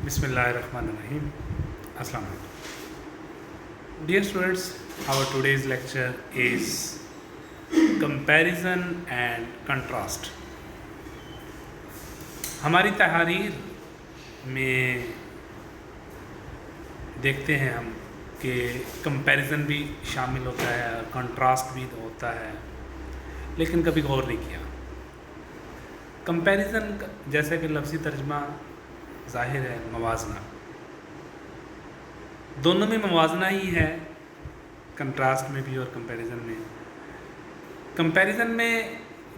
Bismillahirrahmanirrahim. Assalamu alaikum. Dear students, our today's lecture is comparison and contrast. हमारी तहरीर में देखते हैं हम कि कंपैरिजन भी शामिल होता है और कंट्रास्ट भी होता है, लेकिन कभी गौर नहीं किया। कंपैरिजन जैसे कि लफ्ज़ी तर्जमा ज़ाहिर है मवाजना, दोनों में मवाजना ही है, कंट्रास्ट में भी और कंपैरिजन में। कंपैरिजन में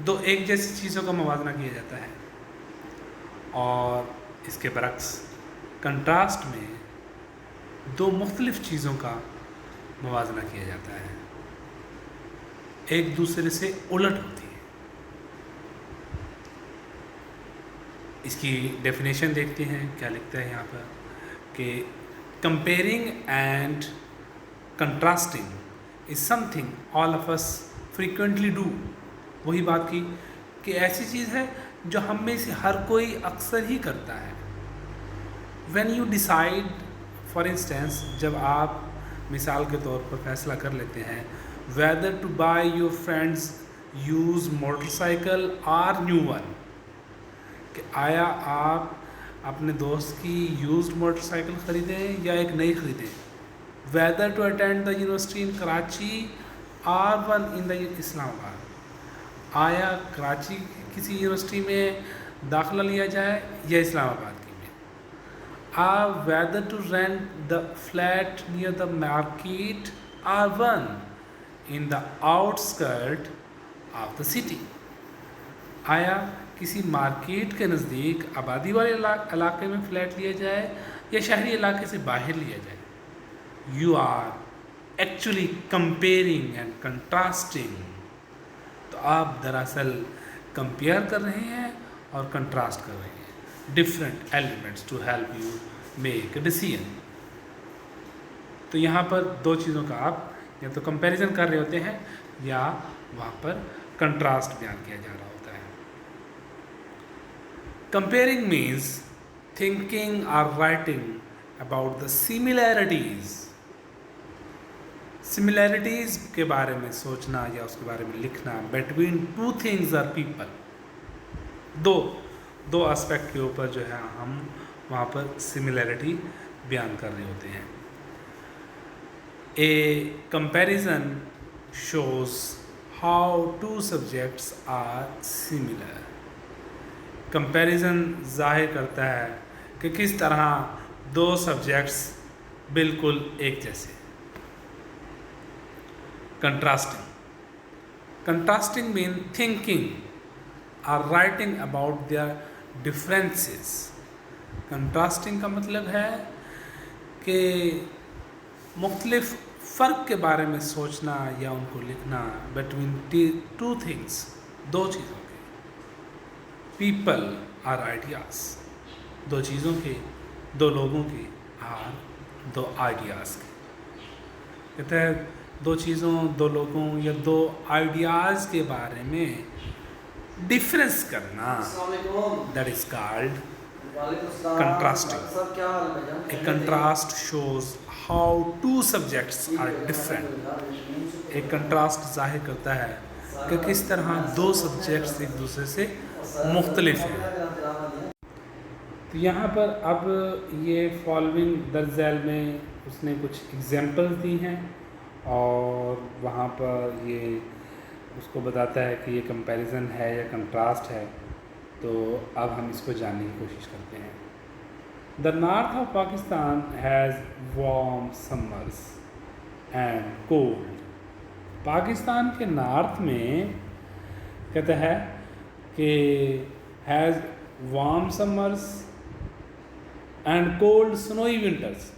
दो एक जैसी चीज़ों का मवाजना किया जाता है और इसके बरक्स कंट्रास्ट में दो मुख्तलिफ़ चीज़ों का मवाजना किया जाता है, एक दूसरे से उलट होती है। इसकी डेफिनेशन देखते हैं, क्या लिखता है यहाँ पर कि comparing and contrasting is something all of us frequently do. वही बात की कि ऐसी चीज़ है जो हम में से हर कोई अक्सर ही करता है। When you decide, for instance, जब आप मिसाल के तौर पर फैसला कर लेते हैं whether to buy your friends use motorcycle or new one, कि आया आप अपने दोस्त की यूज्ड मोटरसाइकिल ख़रीदें या एक नई ख़रीदें। Whether to attend the university in Karachi or one in the Islamabad, आया कराची किसी यूनिवर्सिटी में दाखिला लिया जाए या इस्लामाबाद की में। Whether to rent the flat near the market or one in the outskirt of the city, आया किसी मार्केट के नज़दीक आबादी वाले इलाके में फ़्लैट लिया जाए या शहरी इलाके से बाहर लिया जाए। You are actually comparing and contrasting. तो आप दरअसल कंपेयर कर रहे हैं और कंट्रास्ट कर रहे हैं different elements to help you make a decision. तो यहाँ पर दो चीज़ों का आप या तो कंपैरिजन कर रहे होते हैं या वहाँ पर कंट्रास्ट बयान किया जा रहा होता है। Comparing means thinking or writing about the similarities. Similarities के बारे में सोचना या उसके बारे में लिखना between two things or people. दो एस्पेक्ट के ऊपर जो है हम वहाँ पर सिमिलैरिटी बयान कर रहे होते हैं। A comparison shows how two subjects are similar. Comparison जाहिर करता है कि किस तरह दो सब्जेक्ट्स बिल्कुल एक जैसे। कंट्रास्टिंग मीन थिंकिंग और writing about their differences. Contrasting का मतलब है कि मुख्तलिफ फ़र्क के बारे में सोचना या उनको लिखना बिटवीन टू थिंग्स, दो चीज़ों, पीपल आर आइडियाज़, दो चीज़ों के, दो लोगों के, आर दो आइडियाज़ के। कहते हैं दो चीज़ों, दो लोगों या दो आइडियाज़ के बारे में डिफरेंस करना, that is called contrasting. A contrast shows how two subjects are different. एक कंट्रास्ट जाहिर करता है कि किस तरह दो सब्जेक्ट्स एक दूसरे से मुख्तलिफ हैं। तो यहाँ पर अब ये फॉलोइंग दर्जैल में उसने कुछ एग्जाम्पल्स दी हैं और वहाँ पर ये उसको बताता है कि ये कंपैरिजन है या कंट्रास्ट है। तो अब हम इसको जानने की कोशिश करते हैं। The north of Pakistan has warm summers and cold. Pakistan के नॉर्थ में कहता है कि has warm summers and cold snowy winters.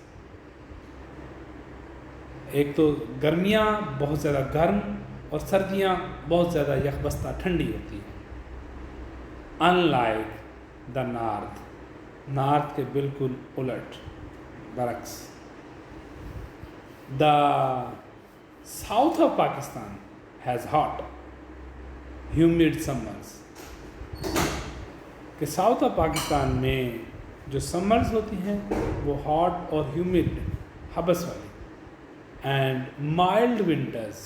एक तो गर्मियाँ बहुत ज़्यादा गर्म और सर्दियाँ बहुत ज़्यादा यकबस्ता ठंडी होती हैं। अनलाइक द नॉर्थ के बिल्कुल उलट बरक्स, the south of Pakistan has hot humid summers. कि साउथ ऑफ पाकिस्तान में जो समर्स होती हैं वो हॉट और ह्यूमिड हबस वाली, एंड माइल्ड विंटर्स,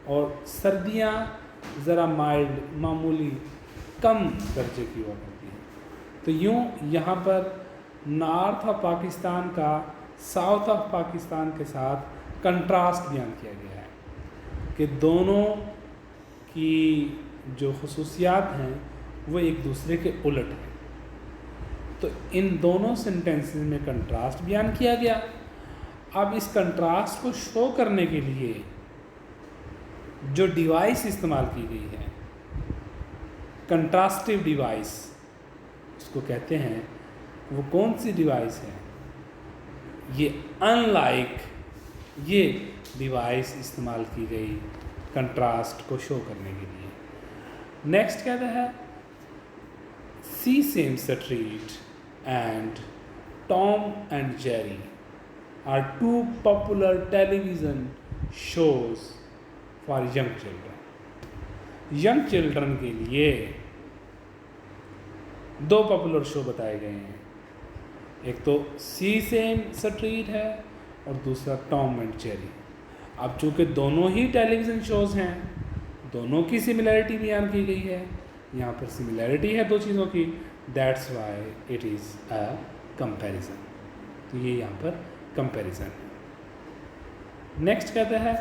और सर्दियाँ ज़रा माइल्ड, मामूली कम दर्जे की हुआ करती हैं। तो यूँ यहाँ पर नॉर्थ ऑफ पाकिस्तान का साउथ ऑफ पाकिस्तान के साथ कंट्रास्ट बयान किया गया है कि दोनों की जो खसूसियात हैं वो एक दूसरे के उलट हैं। तो इन दोनों सेंटेंसेस में कंट्रास्ट बयान किया गया। अब इस कंट्रास्ट को शो करने के लिए जो डिवाइस इस्तेमाल की गई है, कंट्रास्टिव डिवाइस उसको कहते हैं, वो कौन सी डिवाइस है? ये अनलाइक ये डिवाइस इस्तेमाल की गई कंट्रास्ट को शो करने के लिए। नेक्स्ट कहता है Sesame Street and Tom and Jerry are two popular television shows for young children. Young children के लिए दो पॉपुलर शो बताए गए हैं, एक तो सीसेम स्ट्रीट है और दूसरा टॉम एंड जेरी। अब चूँकि दोनों ही टेलीविज़न शोज़ हैं, दोनों की सिमिलैरिटी बयान की गई है, यहाँ पर सिमिलैरिटी है दो चीज़ों की, that's why it is a comparison. तो ये यहाँ पर कंपैरिजन है। नेक्स्ट कहता है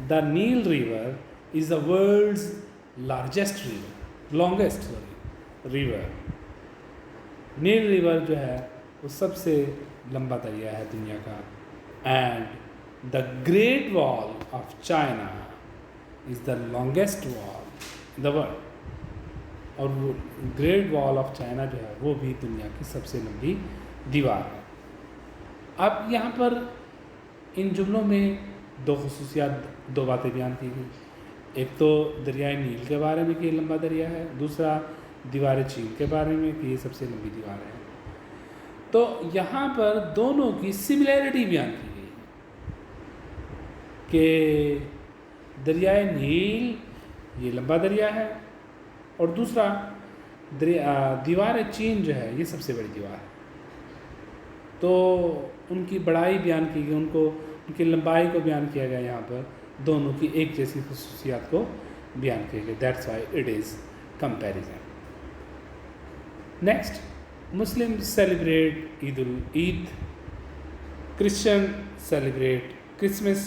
the Nile river is the world's largest river, longest river. Nile river जो है वो सबसे लंबा दरिया है दुनिया का। And the Great Wall of China is the longest wall in the world. और वो ग्रेट वॉल ऑफ चाइना जो है वो भी दुनिया की सबसे लंबी दीवार है। अब यहाँ पर इन जुमलों में दो खसूसियात, दो बातें बयान की गई। एक तो दरियाए नील के बारे में कि ये लंबा दरिया है, दूसरा दीवार चीन के बारे में कि ये सबसे लंबी दीवार है। तो यहाँ पर दोनों की सिमिलैरिटी बयान की गई कि दरियाए नील ये लंबा दरिया है और दूसरा दीवार चीन जो है ये सबसे बड़ी दीवार है। तो उनकी बड़ाई बयान की गई, उनकी लंबाई को बयान किया गया यहाँ पर, दोनों की एक जैसी खसूसियात को बयान किया गया। That's why it is comparison. Next, Muslim celebrate Eid, Christian celebrate Christmas,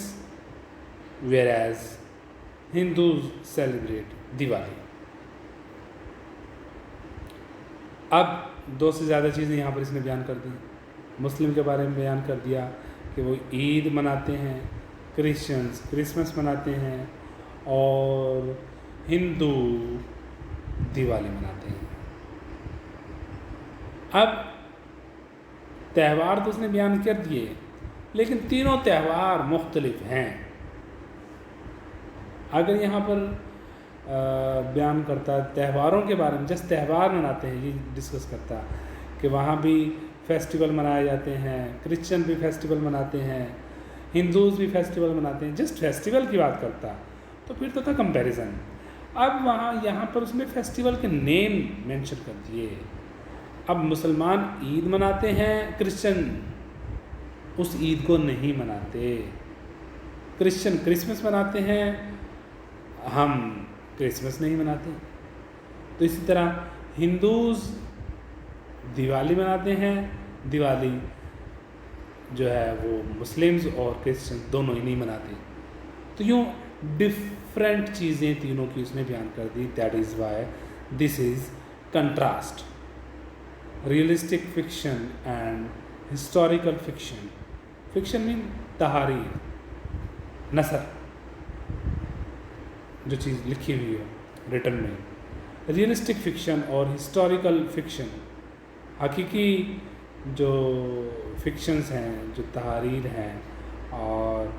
whereas Hindus celebrate Diwali. अब दो से ज़्यादा चीज़ें यहाँ पर इसने बयान कर दी। मुस्लिम के बारे में बयान कर दिया कि वो ईद मनाते हैं, क्रिश्चियंस क्रिसमस मनाते हैं और हिंदू दिवाली मनाते हैं। अब त्यौहार तो उसने बयान कर दिए, लेकिन तीनों त्यौहार मुख्तलिफ हैं। अगर यहाँ पर बयान करता त्यौहारों के बारे में, जस्ट त्यौहार मनाते हैं ये डिस्कस करता कि वहाँ भी फेस्टिवल मनाए जाते हैं, क्रिश्चियन भी फेस्टिवल मनाते हैं, हिंदूज़ भी फेस्टिवल मनाते हैं, जस्ट फेस्टिवल की बात करता तो फिर तो था कंपैरिजन। अब वहाँ यहाँ पर उसने फेस्टिवल के नेम मेंशन कर दिए। अब मुसलमान ईद मनाते हैं, क्रिश्चियन उस ईद को नहीं मनाते। क्रिश्चियन क्रिसमस मनाते हैं, हम क्रिसमस नहीं मनाते। तो इसी तरह हिंदूज़ दिवाली मनाते हैं, दिवाली जो है वो मुस्लिम्स और क्रिश्चियन दोनों ही नहीं मनाते। तो यूँ डिफरेंट चीज़ें तीनों की उसने बयान कर दी। That is why this is contrast. Realistic fiction and historical fiction. Fiction mean तहारीर, नसर, जो चीज़ लिखी हुई है रिटन में। रियलिस्टिक फिक्शन और हिस्टोरिकल फिक्शन, हकीकी जो फिक्शंस हैं, जो तहारीर हैं, और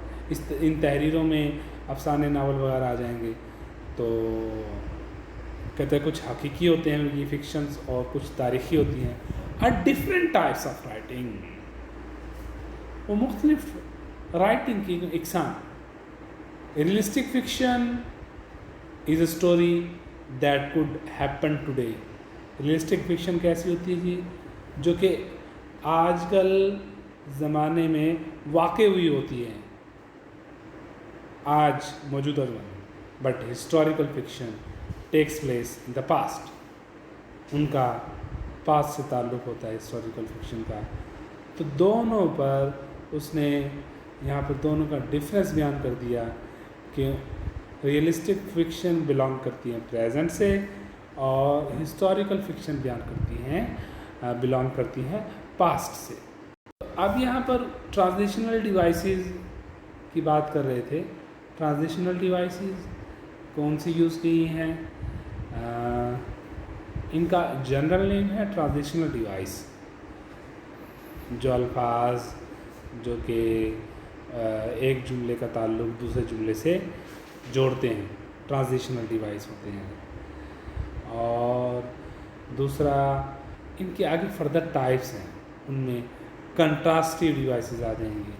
इन तहरीरों में अफसाने नावल वगैरह आ जाएंगे। तो कहते हैं कुछ हकीकी होते हैं ये फिक्शंस और कुछ तारीख़ी होती हैं। Are different types of writing, वो मुख्तलिफ राइटिंग की इकसाम। Realistic fiction is a story that could happen today. Realistic fiction कैसी होती है जी, जो कि आजकल ज़माने में वाक़ई हुई होती हैं, आज मौजूदा ज़माने में, but historical fiction takes place in the past. उनका पास्ट से ताल्लुक़ होता है हिस्टोरिकल फिक्शन का। तो दोनों पर उसने यहाँ पर दोनों का डिफरेंस बयान कर दिया कि रियलिस्टिक फिक्शन बिलोंग करती हैं प्रेजेंट से और हिस्टोरिकल फिक्शन बयान करती हैं बिलोंग करती हैं पास्ट से। अब यहाँ पर ट्रांसलेशनल डिवाइसेस की बात कर रहे थे। ट्रांसलेशनल डिवाइसेस कौन सी यूज़ की हैं? इनका जनरल नेम है ट्रांसलेशनल डिवाइस। जो अल्फाज जो कि एक जुमले का ताल्लुक़ दूसरे जुमले से जोड़ते हैं, ट्रांसलेशनल डिवाइस होते हैं। और दूसरा, इनके आगे फर्दर टाइप्स हैं, उनमें कंट्रास्टिव डिवाइसेस आ जाएंगी,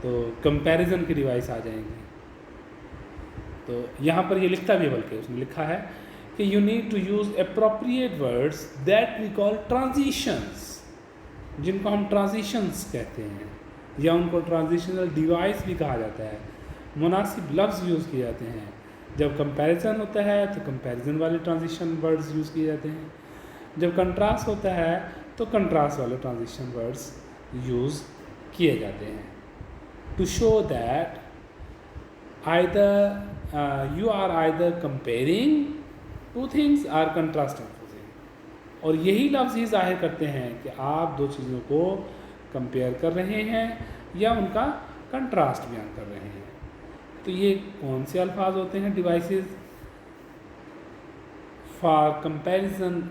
तो कंपैरिजन की डिवाइस आ जाएंगी। तो यहाँ पर ये लिखता भी है, बल्कि उसने लिखा है कि you need to use appropriate words that we call transitions, जिनको हम ट्रांजिशंस कहते हैं या उनको ट्रांजिशनल डिवाइस भी कहा जाता है। मुनासिब लफ्ज़ यूज़ किए जाते हैं। जब कंपैरिजन होता है तो कंपैरिजन वाले ट्रांजिशन वर्ड्स यूज़ किए जाते हैं। जब कंट्रास्ट होता है तो कंट्रास्ट वाले ट्रांजिशन वर्ड्स यूज़ किए जाते हैं। To show that either you are either comparing two things or contrasting. और यही लफ्ज़ ही ज़ाहिर करते हैं कि आप दो चीज़ों को कंपेयर कर रहे हैं या उनका कंट्रास्ट बयान कर रहे हैं। तो ये कौन से अल्फाज होते हैं? Devices for comparison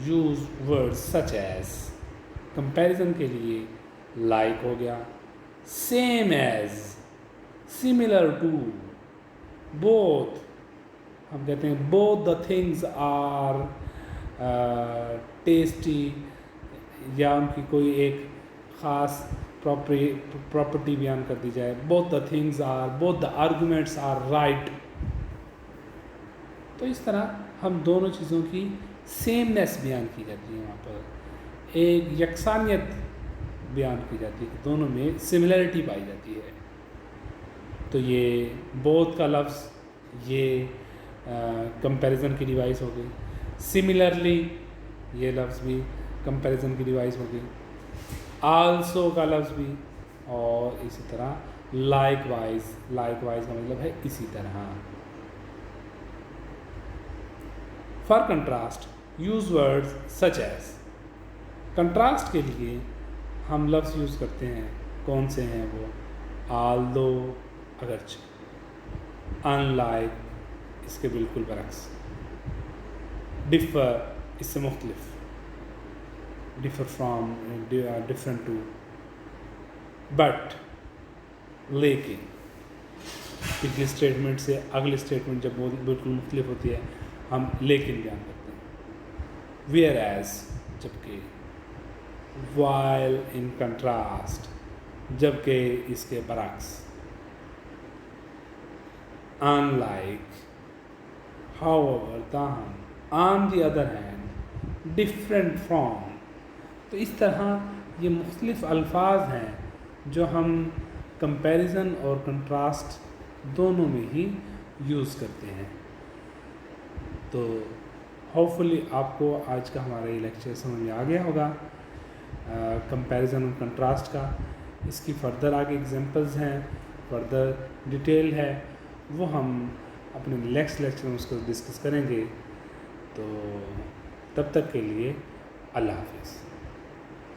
use words such as, comparison के लिए लाइक हो गया, same as, similar to, both. हम कहते हैं both the things are tasty, या उनकी कोई एक ख़ास प्रॉपर्टी बयान कर दी जाए। Both the things are, both the arguments are right. तो इस तरह हम दोनों चीज़ों की सेमनेस बयान की जाती है, वहाँ पर एक यकसानियत बयान की जाती है कि दोनों में सिमिलरिटी पाई जाती है। तो ये बोथ का लफ्ज़ ये कंपैरिजन की डिवाइस हो गई। सिमिलरली ये लफ्ज़ भी कंपैरिजन की डिवाइस हो गई। आल्सो का लफ्ज़ भी, और इसी तरह लाइकवाइज, लाइकवाइज का मतलब है इसी तरह। For contrast use words such as, contrast के लिए हम लफ्ज़ यूज़ करते हैं। कौन से हैं वो? आल्दो, अगरचे, अनलाइक, इसके बिल्कुल बरक्स, डिफ़र, इससे मुख्तलिफ, differ from, different to, but, लेकिन। पिछले स्टेटमेंट से अगले स्टेटमेंट जब बिल्कुल मुख्तलिफ होती है, हम लेकिन बयान करते हैं। वेयर एज, जबकि, वाइल इन कंट्रास्ट, जबकि इसके बरक्स, अनलाइक, हाउएवर, ताहम, on the other hand, different from. तो इस तरह ये मुख्तलिफ अल्फाज हैं जो हम कंपैरिजन और कंट्रास्ट दोनों में ही यूज़ करते हैं। तो होपफुली आपको आज का हमारा ये लेक्चर समझ में आ गया होगा कंपैरिजन और कंट्रास्ट का। इसकी फ़र्दर आगे एग्जांपल्स हैं, फ़र्दर डिटेल है, वो हम अपने नेक्स्ट लेक्चर में उसको डिस्कस करेंगे। तो तब तक के लिए अल्लाह हाफ़िज़।